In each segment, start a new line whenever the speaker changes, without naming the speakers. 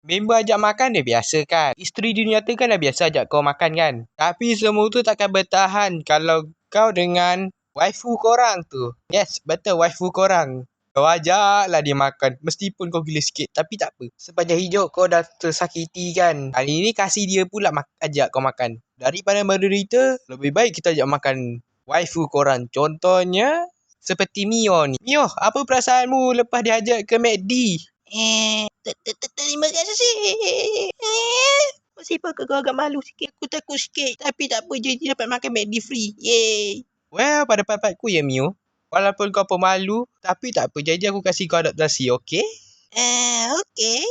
Member ajak makan dia biasa kan. Isteri di dunia nyata kan dah biasa ajak kau makan kan. Tapi semua tu takkan bertahan kalau kau dengan waifu korang tu. Yes, betul, waifu korang. Kau ajaklah dia makan. Meskipun kau gila sikit. Tapi tak apa. Sepanjang hidup kau dah tersakiti kan. Kali ni kasih dia pula ajak kau makan. Daripada menderita, lebih baik kita ajak makan waifu korang. Contohnya seperti Mio ni. Mio, apa perasaanmu lepas diajak ke McD?
Terima kasih. Meskipun aku agak malu sikit. Aku takut sikit. Tapi tak apa je, dia dapat makan McD free. Yeay.
Well, pada pendapatku ya Mio, walaupun kau pemalu, tapi tak apa, janji aku kasih kau adaptasi, okey?
Okay.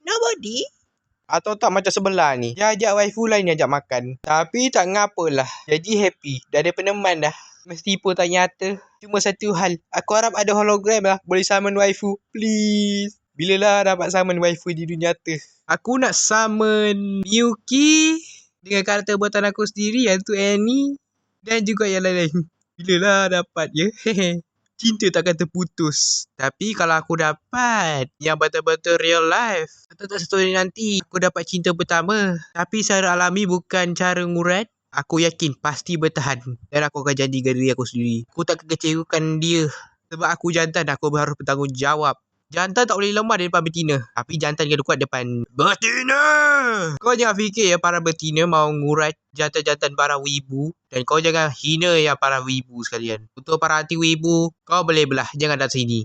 Nobody.
Atau tak macam sebelah ni, dia ajak waifu lain ajak makan. Tapi tak ngapalah, jadi happy. Dah ada peneman dah. Meskipun tak nyata. Cuma satu hal, aku harap ada hologram lah, boleh summon waifu. Please. Bilalah dapat summon waifu di dunia nyata. Aku nak summon Miyuki dengan karakter buatan aku sendiri, iaitu Annie. Dan juga yang lain-lain. Bilalah dapat ya. Cinta takkan terputus. Tapi kalau aku dapat yang betul-betul real life, atau tak satu hari nanti aku dapat cinta pertama, tapi secara alami bukan cara ngurat, aku yakin pasti bertahan. Dan aku akan janji dengan diri aku sendiri, aku tak kekecewakan dia. Sebab aku jantan, aku harus bertanggungjawab. Jantan tak boleh lemah di depan betina, tapi jantan kena kuat depan betina. Kau jangan fikir ya para betina mau ngurat jantan-jantan para wibu. Dan kau jangan hina yang para wibu sekalian. Untuk para anti wibu, kau boleh belah, jangan datang sini.